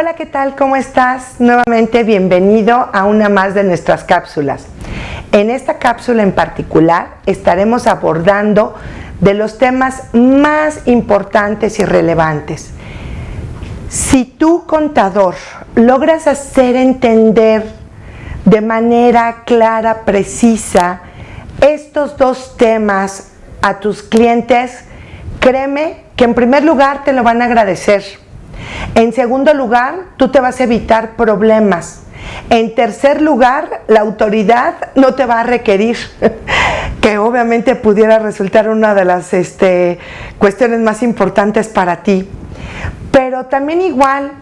Hola, ¿qué tal? ¿Cómo estás? Nuevamente bienvenido a una más de nuestras cápsulas. En esta cápsula en particular estaremos abordando de los temas más importantes y relevantes. Si tú, contador, logras hacer entender de manera clara, precisa, estos dos temas a tus clientes, créeme que en primer lugar te lo van a agradecer. En segundo lugar, tú te vas a evitar problemas. En tercer lugar, la autoridad no te va a requerir, que obviamente pudiera resultar una de las cuestiones más importantes para ti. Pero también igual,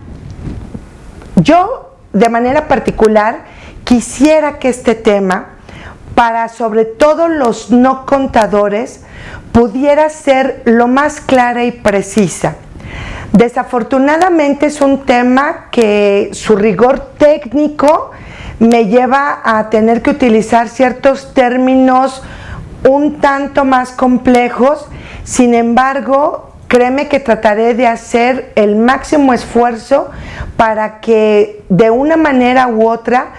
yo de manera particular quisiera que este tema, para sobre todo los no contadores, pudiera ser lo más clara y precisa. Desafortunadamente es un tema que su rigor técnico me lleva a tener que utilizar ciertos términos un tanto más complejos. Sin embargo, créeme que trataré de hacer el máximo esfuerzo para que de una manera u otra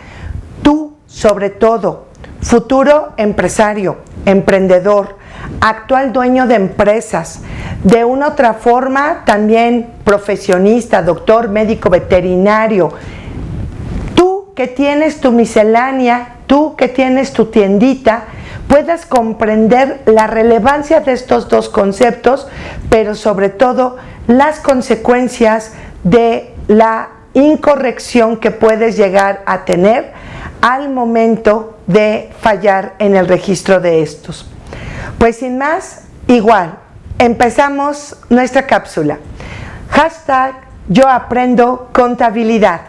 tú, sobre todo, futuro empresario, emprendedor, actual dueño de empresas, de una otra forma también profesionista, doctor, médico veterinario, tú que tienes tu miscelánea, tú que tienes tu tiendita, puedas comprender la relevancia de estos dos conceptos, pero sobre todo las consecuencias de la incorrección que puedes llegar a tener al momento de fallar en el registro de estos. Pues sin más, igual, empezamos nuestra cápsula. Hashtag Yo Aprendo Contabilidad.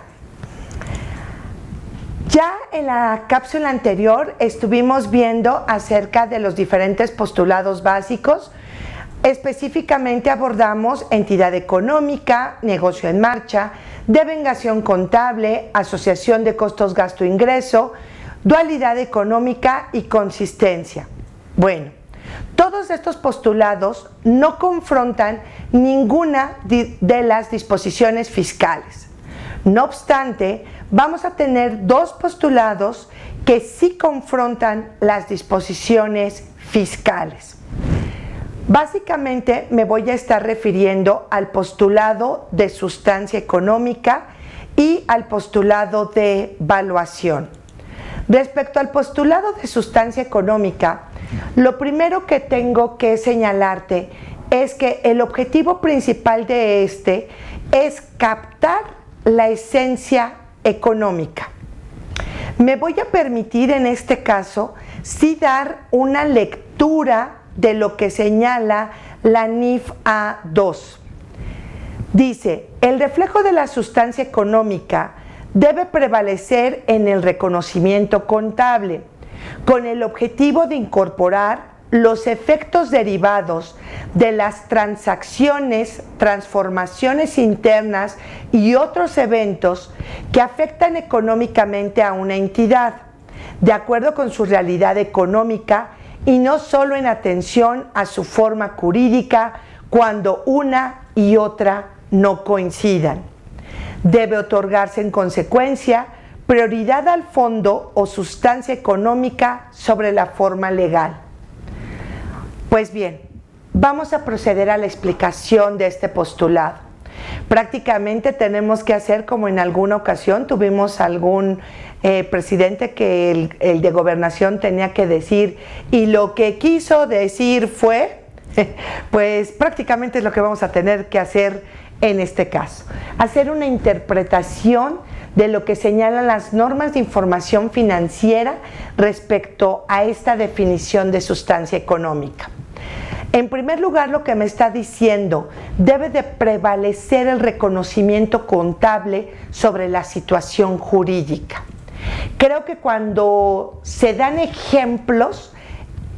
Ya en la cápsula anterior estuvimos viendo acerca de los diferentes postulados básicos. Específicamente abordamos entidad económica, negocio en marcha, devengación contable, asociación de costos gasto-ingreso, dualidad económica y consistencia. Bueno, todos estos postulados no confrontan ninguna de las disposiciones fiscales. No obstante, vamos a tener dos postulados que sí confrontan las disposiciones fiscales. Básicamente me voy a estar refiriendo al postulado de sustancia económica y al postulado de valuación. Respecto al postulado de sustancia económica, lo primero que tengo que señalarte es que el objetivo principal de este es captar la esencia económica. Me voy a permitir en este caso sí dar una lectura de lo que señala la NIF A2. Dice, el reflejo de la sustancia económica debe prevalecer en el reconocimiento contable, con el objetivo de incorporar los efectos derivados de las transacciones, transformaciones internas y otros eventos que afectan económicamente a una entidad, de acuerdo con su realidad económica y no solo en atención a su forma jurídica cuando una y otra no coincidan. Debe otorgarse en consecuencia prioridad al fondo o sustancia económica sobre la forma legal. Pues bien, vamos a proceder a la explicación de este postulado. Prácticamente tenemos que hacer como en alguna ocasión tuvimos algún presidente que el de gobernación tenía que decir y lo que quiso decir fue, pues prácticamente es lo que vamos a tener que hacer en este caso. Hacer una interpretación de lo que señalan las normas de información financiera respecto a esta definición de sustancia económica. En primer lugar, lo que me está diciendo, debe de prevalecer el reconocimiento contable sobre la situación jurídica. Creo que cuando se dan ejemplos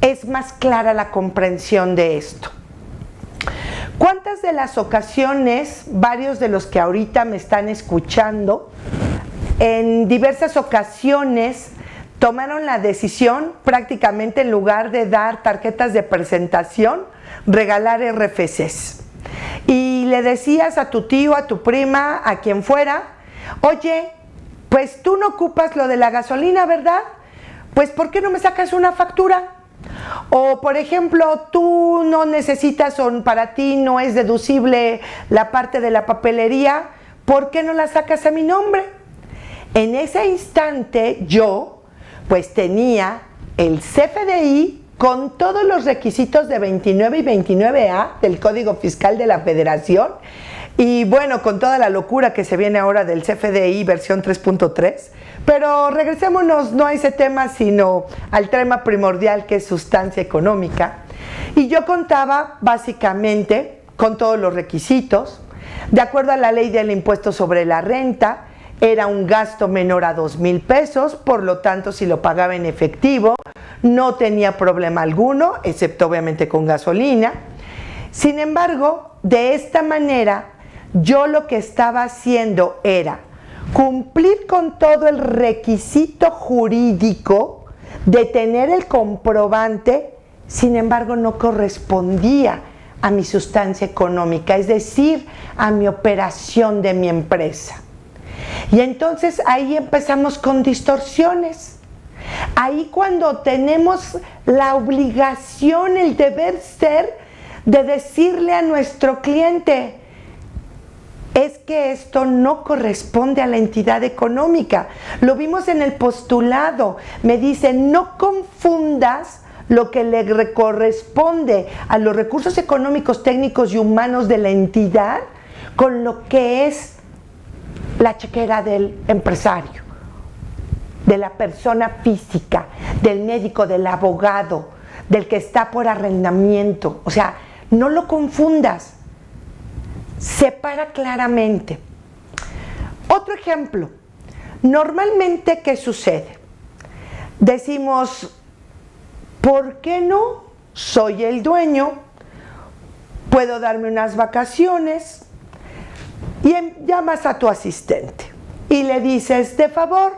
es más clara la comprensión de esto. ¿Cuántas de las ocasiones, varios de los que ahorita me están escuchando, en diversas ocasiones tomaron la decisión prácticamente en lugar de dar tarjetas de presentación, regalar RFCs? Y le decías a tu tío, a tu prima, a quien fuera, oye, pues tú no ocupas lo de la gasolina, ¿verdad? Pues ¿por qué no me sacas una factura? O por ejemplo, tú no necesitas, o para ti no es deducible la parte de la papelería, ¿por qué no la sacas a mi nombre? En ese instante yo pues tenía el CFDI con todos los requisitos de 29 y 29A del Código Fiscal de la Federación y bueno, con toda la locura que se viene ahora del CFDI versión 3.3, pero regresémonos no a ese tema sino al tema primordial que es sustancia económica. Y yo contaba básicamente con todos los requisitos, de acuerdo a la ley del impuesto sobre la renta, era un gasto menor a 2,000 pesos, por lo tanto si lo pagaba en efectivo no tenía problema alguno, excepto obviamente con gasolina. Sin embargo, de esta manera yo lo que estaba haciendo era cumplir con todo el requisito jurídico de tener el comprobante, sin embargo no correspondía a mi sustancia económica, es decir, a mi operación de mi empresa. Y entonces ahí empezamos con distorsiones. Ahí cuando tenemos la obligación, el deber ser de decirle a nuestro cliente, es que esto no corresponde a la entidad económica. Lo vimos en el postulado. Me dice, no confundas lo que le corresponde a los recursos económicos, técnicos y humanos de la entidad con lo que es la chequera del empresario, de la persona física, del médico, del abogado, del que está por arrendamiento. O sea, no lo confundas. Separa claramente. Otro ejemplo. Normalmente, ¿qué sucede? Decimos, ¿por qué no? Soy el dueño, puedo darme unas vacaciones, y llamas a tu asistente y le dices, de favor,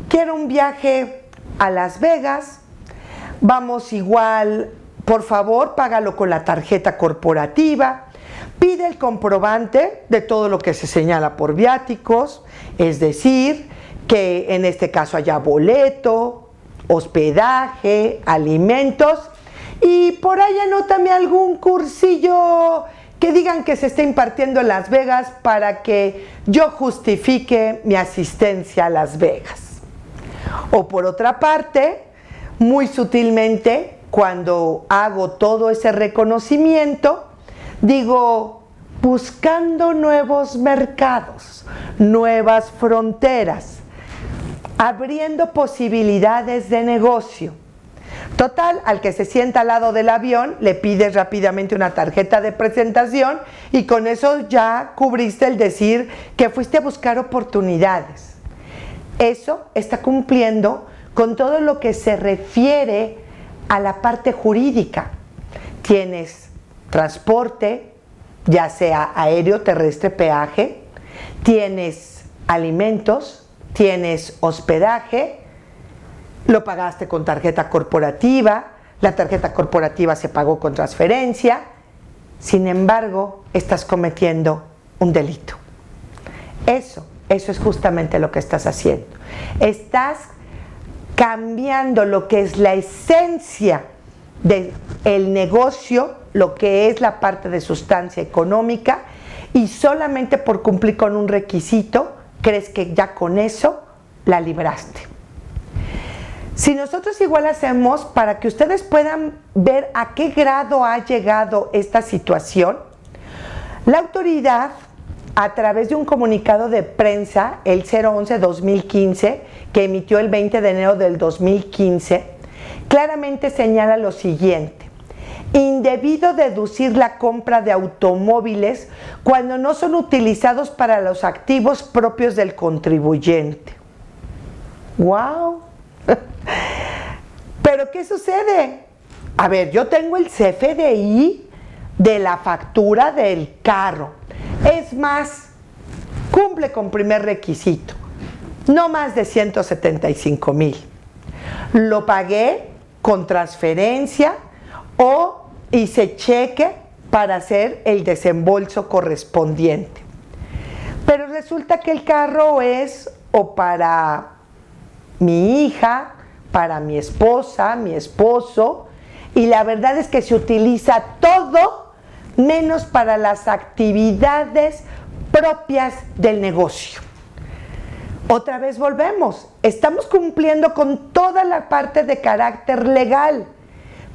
quiero un viaje a Las Vegas, vamos igual, por favor, págalo con la tarjeta corporativa, pide el comprobante de todo lo que se señala por viáticos, es decir, que en este caso haya boleto, hospedaje, alimentos, y por ahí anótame algún cursillo que digan que se está impartiendo en Las Vegas para que yo justifique mi asistencia a Las Vegas. O por otra parte, muy sutilmente, cuando hago todo ese reconocimiento, digo, buscando nuevos mercados, nuevas fronteras, abriendo posibilidades de negocio. Total, al que se sienta al lado del avión, le pides rápidamente una tarjeta de presentación y con eso ya cubriste el decir que fuiste a buscar oportunidades. Eso está cumpliendo con todo lo que se refiere a la parte jurídica. Tienes transporte, ya sea aéreo, terrestre, peaje, tienes alimentos, tienes hospedaje, lo pagaste con tarjeta corporativa, la tarjeta corporativa se pagó con transferencia, sin embargo, estás cometiendo un delito. Eso es justamente lo que estás haciendo. Estás cambiando lo que es la esencia del negocio, lo que es la parte de sustancia económica, y solamente por cumplir con un requisito, crees que ya con eso la libraste. Si nosotros igual hacemos, para que ustedes puedan ver a qué grado ha llegado esta situación, la autoridad, a través de un comunicado de prensa, el 011-2015, que emitió el 20 de enero del 2015, claramente señala lo siguiente: indebido deducir la compra de automóviles cuando no son utilizados para los activos propios del contribuyente. ¡Wow! Pero ¿qué sucede? A ver, yo tengo el CFDI de la factura del carro. Es más, cumple con primer requisito, no más de 175,000. Lo pagué con transferencia o hice cheque para hacer el desembolso correspondiente. Pero resulta que el carro es o para mi hija, para mi esposa, mi esposo, y la verdad es que se utiliza todo menos para las actividades propias del negocio. Otra vez volvemos, estamos cumpliendo con toda la parte de carácter legal,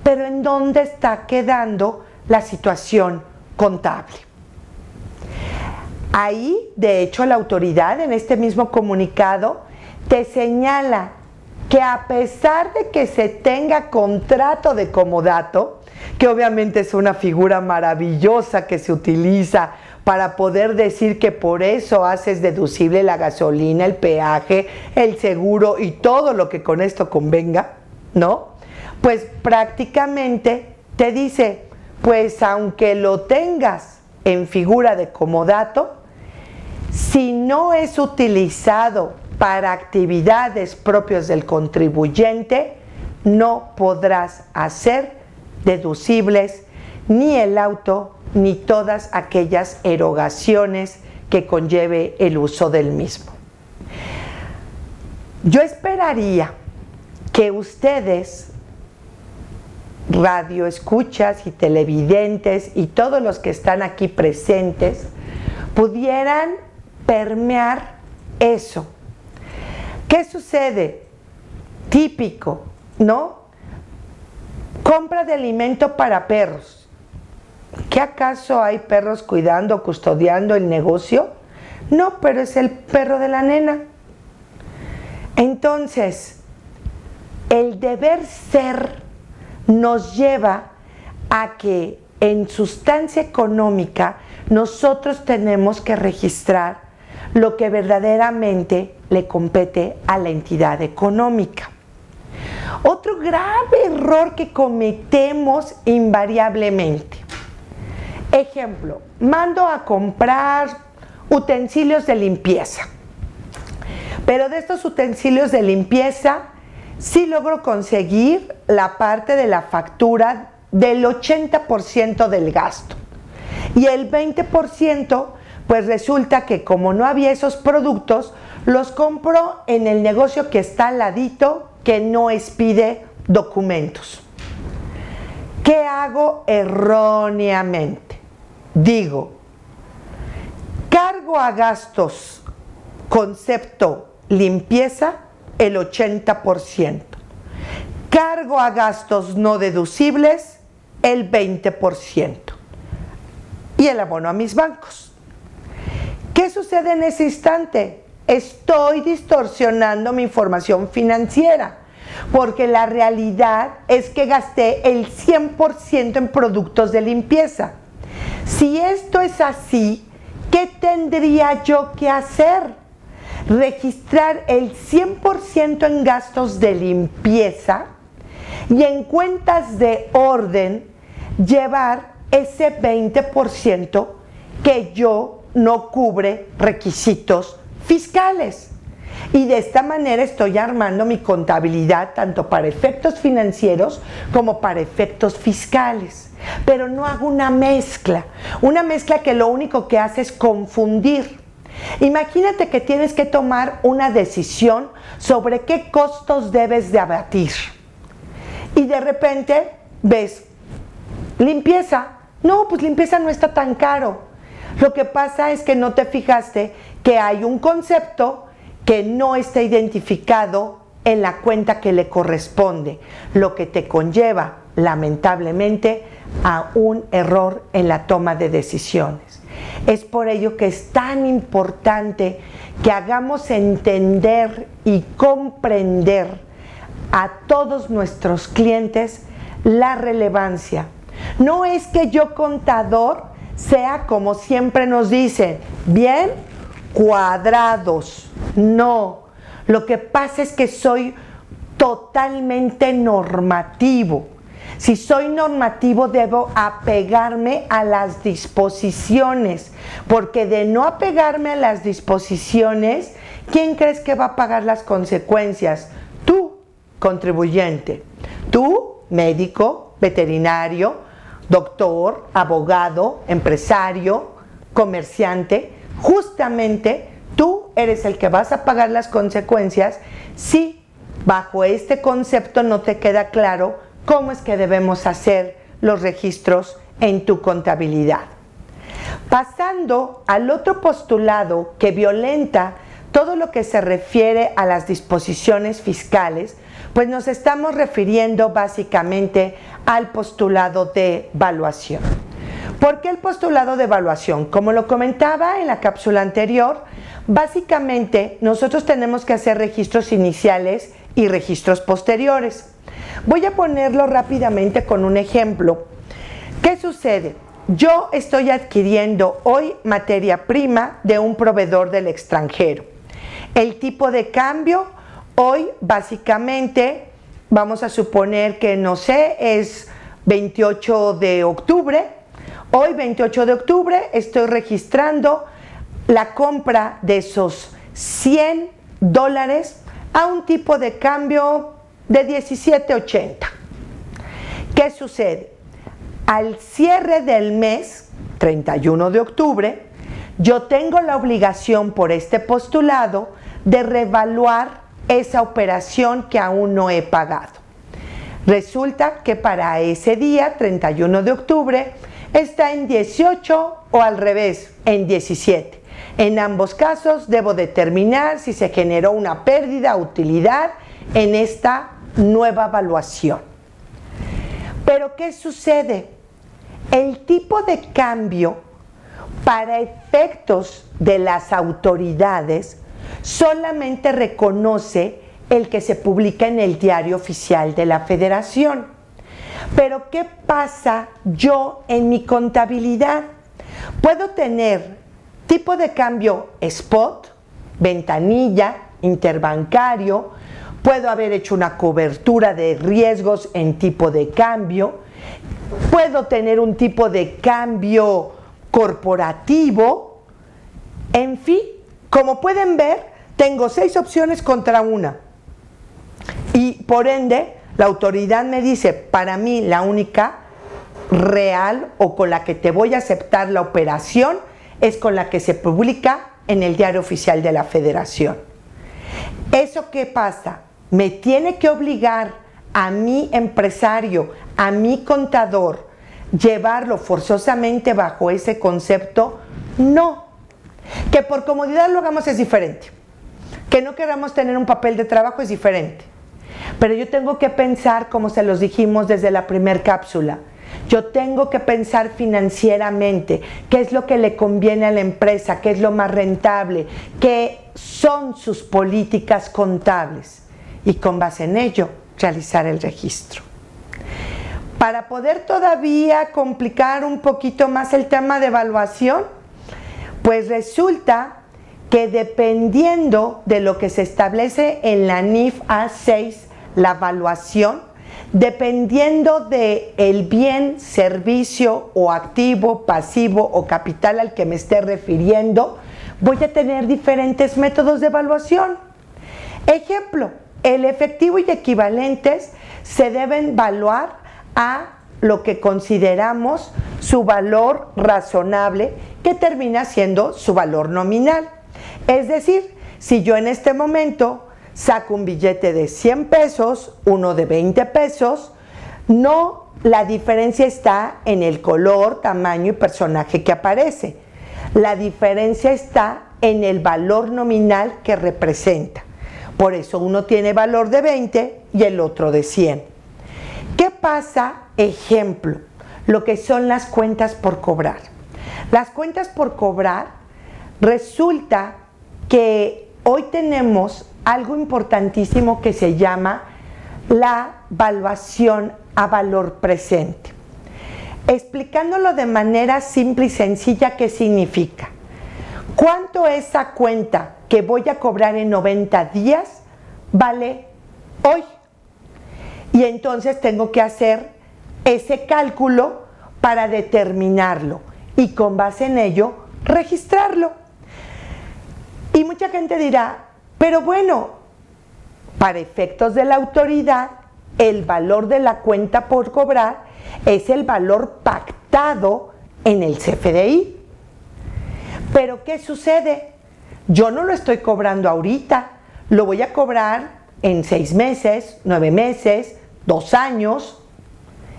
pero ¿en dónde está quedando la situación contable? Ahí, de hecho, la autoridad en este mismo comunicado te señala que a pesar de que se tenga contrato de comodato, que obviamente es una figura maravillosa que se utiliza para poder decir que por eso haces deducible la gasolina, el peaje, el seguro y todo lo que con esto convenga, ¿no? Pues prácticamente te dice, pues aunque lo tengas en figura de comodato, si no es utilizado para actividades propias del contribuyente, no podrás hacer deducibles ni el auto ni todas aquellas erogaciones que conlleve el uso del mismo. Yo esperaría que ustedes, radioescuchas y televidentes y todos los que están aquí presentes, pudieran permear eso. ¿Qué sucede? Típico, ¿no? Compra de alimento para perros. ¿Qué acaso hay perros cuidando, custodiando el negocio? No, pero es el perro de la nena. Entonces, el deber ser nos lleva a que en sustancia económica nosotros tenemos que registrar lo que verdaderamente le compete a la entidad económica. Otro grave error que cometemos invariablemente. Ejemplo, mando a comprar utensilios de limpieza. Pero de estos utensilios de limpieza sí logro conseguir la parte de la factura del 80% del gasto. Y el 20%, pues resulta que como no había esos productos, los compro en el negocio que está al ladito, que no expide documentos. ¿Qué hago erróneamente? Digo, cargo a gastos concepto limpieza el 80%. Cargo a gastos no deducibles el 20%. Y el abono a mis bancos. ¿Qué sucede en ese instante? Estoy distorsionando mi información financiera, porque la realidad es que gasté el 100% en productos de limpieza. Si esto es así, ¿qué tendría yo que hacer? Registrar el 100% en gastos de limpieza y en cuentas de orden llevar ese 20% que yo no cubre requisitos fiscales. Y de esta manera estoy armando mi contabilidad tanto para efectos financieros como para efectos fiscales. Pero no hago una mezcla que lo único que hace es confundir. Imagínate que tienes que tomar una decisión sobre qué costos debes de abatir. Y de repente ves, limpieza. No, pues limpieza no está tan caro. Lo que pasa es que no te fijaste que hay un concepto que no está identificado en la cuenta que le corresponde, lo que te conlleva, lamentablemente, a un error en la toma de decisiones. Es por ello que es tan importante que hagamos entender y comprender a todos nuestros clientes la relevancia. No es que yo, contador, sea como siempre nos dicen, bien cuadrados. No, lo que pasa es que soy totalmente normativo. Si soy normativo, debo apegarme a las disposiciones, porque de no apegarme a las disposiciones, ¿quién crees que va a pagar las consecuencias? Tú, contribuyente. Tú, médico, veterinario, doctor, abogado, empresario, comerciante, justamente tú eres el que vas a pagar las consecuencias si bajo este concepto no te queda claro cómo es que debemos hacer los registros en tu contabilidad. Pasando al otro postulado que violenta todo lo que se refiere a las disposiciones fiscales, pues nos estamos refiriendo básicamente al postulado de valuación. ¿Por qué el postulado de evaluación? Como lo comentaba en la cápsula anterior, básicamente nosotros tenemos que hacer registros iniciales y registros posteriores. Voy a ponerlo rápidamente con un ejemplo. ¿Qué sucede? Yo estoy adquiriendo hoy materia prima de un proveedor del extranjero. El tipo de cambio hoy básicamente, vamos a suponer que no sé, es 28 de octubre. Hoy 28 de octubre estoy registrando la compra de esos $100 a un tipo de cambio de 17.80. ¿Qué sucede? Al cierre del mes, 31 de octubre, yo tengo la obligación por este postulado de revaluar esa operación que aún no he pagado. Resulta que para ese día, 31 de octubre, está en 18 o al revés, en 17. En ambos casos debo determinar si se generó una pérdida o utilidad en esta nueva evaluación. Pero ¿qué sucede? El tipo de cambio para efectos de las autoridades solamente reconoce el que se publica en el Diario Oficial de la Federación. Pero ¿qué pasa yo en mi contabilidad? Puedo tener tipo de cambio spot, ventanilla, interbancario, puedo haber hecho una cobertura de riesgos en tipo de cambio, puedo tener un tipo de cambio corporativo, en fin, como pueden ver, tengo 6 opciones contra una. Y por ende, la autoridad me dice, para mí la única real o con la que te voy a aceptar la operación es con la que se publica en el Diario Oficial de la Federación. ¿Eso qué pasa? ¿Me tiene que obligar a mi empresario, a mi contador, llevarlo forzosamente bajo ese concepto? No. Que por comodidad lo hagamos es diferente. Que no queramos tener un papel de trabajo es diferente. Pero yo tengo que pensar, como se los dijimos desde la primera cápsula, yo tengo que pensar financieramente qué es lo que le conviene a la empresa, qué es lo más rentable, qué son sus políticas contables y con base en ello realizar el registro. Para poder todavía complicar un poquito más el tema de evaluación, pues resulta que dependiendo de lo que se establece en la NIF A6, la evaluación, dependiendo del bien, servicio o activo, pasivo o capital al que me esté refiriendo, voy a tener diferentes métodos de evaluación. Ejemplo, el efectivo y equivalentes se deben evaluar a lo que consideramos su valor razonable, que termina siendo su valor nominal. Es decir, si yo en este momento saco un billete de 100 pesos, uno de 20 pesos, no, la diferencia está en el color, tamaño y personaje que aparece. La diferencia está en el valor nominal que representa. Por eso uno tiene valor de 20 y el otro de 100. ¿Qué pasa? Ejemplo, lo que son las cuentas por cobrar. Las cuentas por cobrar, resulta que hoy tenemos algo importantísimo que se llama la evaluación a valor presente. Explicándolo de manera simple y sencilla, ¿qué significa? ¿Cuánto esa cuenta que voy a cobrar en 90 días vale hoy? Y entonces tengo que hacer ese cálculo para determinarlo y con base en ello registrarlo. Y mucha gente dirá, pero bueno, para efectos de la autoridad, el valor de la cuenta por cobrar es el valor pactado en el CFDI. Pero ¿qué sucede? Yo no lo estoy cobrando ahorita, lo voy a cobrar en 6 meses, 9 meses, 2 años,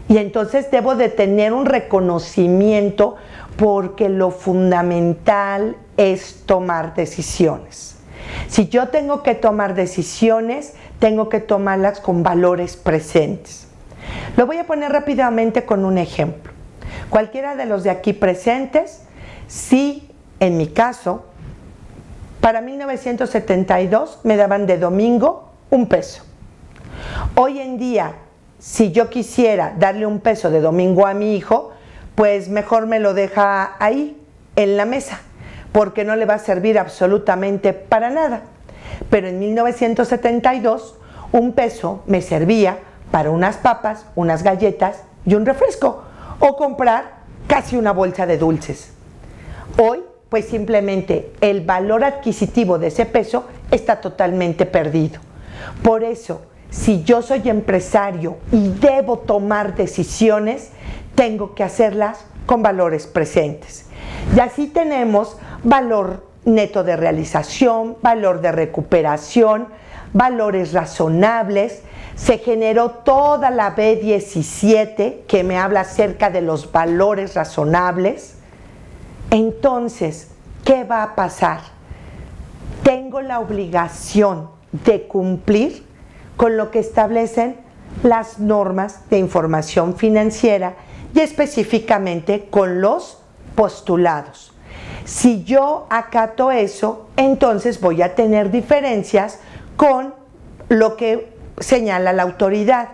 y entonces debo de tener un reconocimiento porque lo fundamental es tomar decisiones. Si yo tengo que tomar decisiones, tengo que tomarlas con valores presentes. Lo voy a poner rápidamente con un ejemplo. Cualquiera de los de aquí presentes, si en mi caso, para 1972 me daban de domingo $1. Hoy en día, si yo quisiera darle $1 de domingo a mi hijo, pues mejor me lo deja ahí, en la mesa, porque no le va a servir absolutamente para nada. Pero en 1972, $1 me servía para unas papas, unas galletas y un refresco, o comprar casi una bolsa de dulces. Hoy, pues simplemente el valor adquisitivo de ese peso está totalmente perdido. Por eso, si yo soy empresario y debo tomar decisiones, tengo que hacerlas con valores presentes. Y así tenemos valor neto de realización, valor de recuperación, valores razonables. Se generó toda la B17 que me habla acerca de los valores razonables. Entonces, ¿qué va a pasar? Tengo la obligación de cumplir con lo que establecen las normas de información financiera y específicamente con los postulados. Si yo acato eso, entonces voy a tener diferencias con lo que señala la autoridad.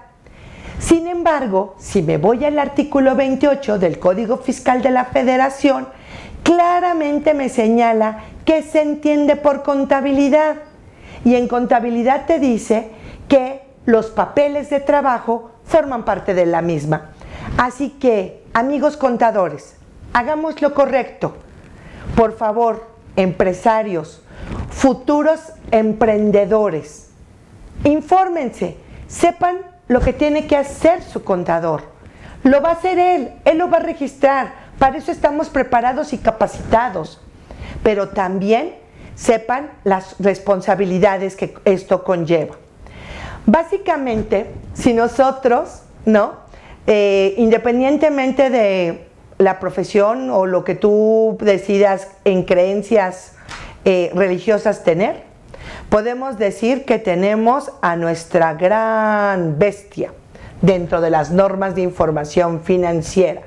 Sin embargo, si me voy al artículo 28 del Código Fiscal de la Federación, claramente me señala qué se entiende por contabilidad. Y en contabilidad te dice que los papeles de trabajo forman parte de la misma. Así que, amigos contadores, hagamos lo correcto. Por favor, empresarios, futuros emprendedores, infórmense, sepan lo que tiene que hacer su contador. Lo va a hacer él lo va a registrar, para eso estamos preparados y capacitados. Pero también sepan las responsabilidades que esto conlleva. Básicamente, si nosotros, independientemente de la profesión o lo que tú decidas en creencias religiosas tener, podemos decir que tenemos a nuestra gran bestia dentro de las normas de información financiera.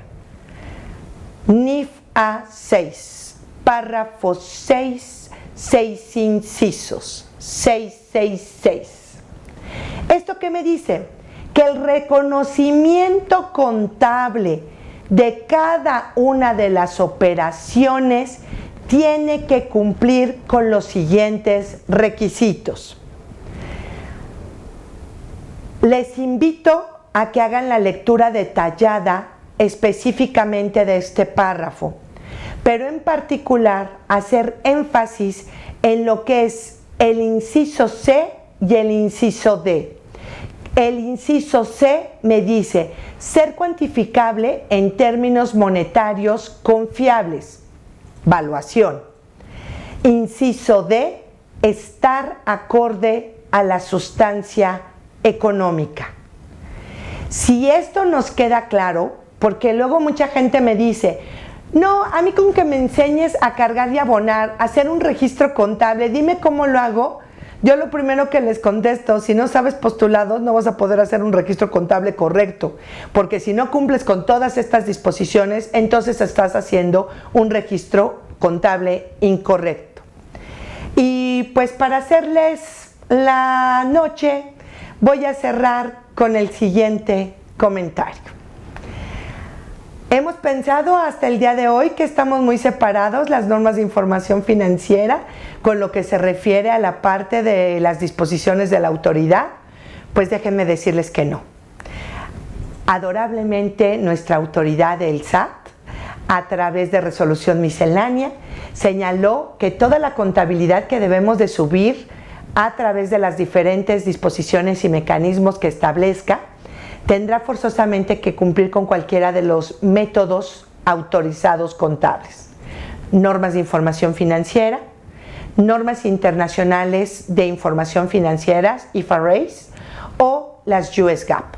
NIF A6, párrafo 6, 6 incisos, 666. ¿Esto qué me dice? Que el reconocimiento contable de cada una de las operaciones tiene que cumplir con los siguientes requisitos. Les invito a que hagan la lectura detallada específicamente de este párrafo, pero en particular hacer énfasis en lo que es el inciso C y el inciso D. El inciso C me dice ser cuantificable en términos monetarios confiables, valuación. Inciso D, estar acorde a la sustancia económica. Si esto nos queda claro, porque luego mucha gente me dice, no, a mí con que me enseñes a cargar y abonar, a hacer un registro contable, dime cómo lo hago. Yo lo primero que les contesto, si no sabes postulados, no vas a poder hacer un registro contable correcto, porque si no cumples con todas estas disposiciones, entonces estás haciendo un registro contable incorrecto. Y pues para hacerles la noche, voy a cerrar con el siguiente comentario. Hemos pensado hasta el día de hoy que estamos muy separados las normas de información financiera con lo que se refiere a la parte de las disposiciones de la autoridad. Pues déjenme decirles que no. Adorablemente nuestra autoridad, el SAT, a través de resolución miscelánea, señaló que toda la contabilidad que debemos de subir a través de las diferentes disposiciones y mecanismos que establezca, tendrá forzosamente que cumplir con cualquiera de los métodos autorizados contables. Normas de información financiera, normas internacionales de información financiera, IFRS, o las US GAAP.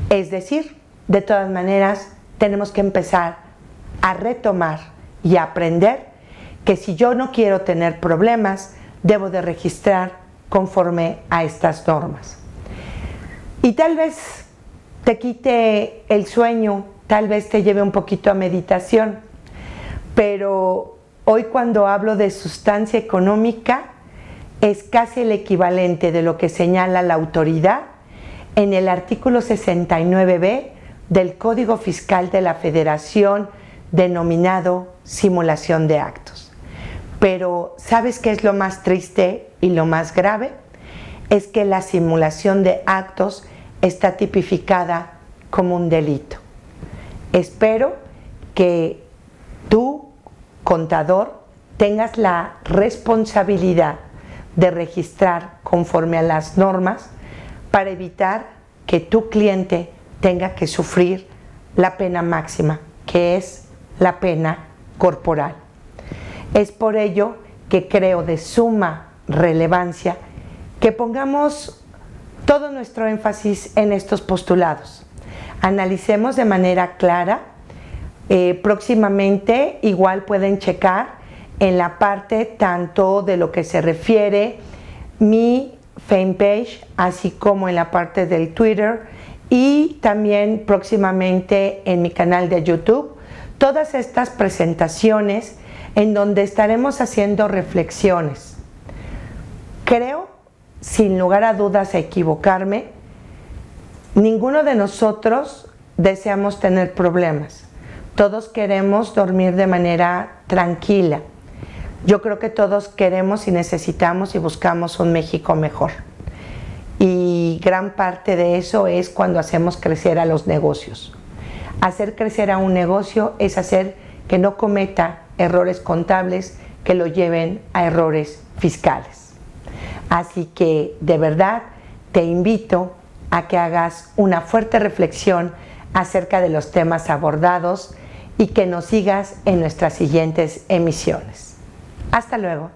Es decir, de todas maneras, tenemos que empezar a retomar y a aprender que si yo no quiero tener problemas, debo de registrar conforme a estas normas. Y tal vez te quite el sueño, tal vez te lleve un poquito a meditación, pero hoy cuando hablo de sustancia económica es casi el equivalente de lo que señala la autoridad en el artículo 69b del Código Fiscal de la Federación denominado simulación de actos. Pero ¿sabes qué es lo más triste y lo más grave? Es que la simulación de actos está tipificada como un delito. Espero que tú, contador, tengas la responsabilidad de registrar conforme a las normas para evitar que tu cliente tenga que sufrir la pena máxima, que es la pena corporal. Es por ello que creo de suma relevancia que pongamos todo nuestro énfasis en estos postulados. Analicemos de manera clara. Próximamente igual pueden checar en la parte tanto de lo que se refiere mi fanpage, así como en la parte del Twitter y también próximamente en mi canal de YouTube, todas estas presentaciones en donde estaremos haciendo reflexiones. Creo, sin lugar a dudas a equivocarme, ninguno de nosotros deseamos tener problemas. Todos queremos dormir de manera tranquila. Yo creo que todos queremos y necesitamos y buscamos un México mejor. Y gran parte de eso es cuando hacemos crecer a los negocios. Hacer crecer a un negocio es hacer que no cometa errores contables que lo lleven a errores fiscales. Así que de verdad te invito a que hagas una fuerte reflexión acerca de los temas abordados y que nos sigas en nuestras siguientes emisiones. Hasta luego.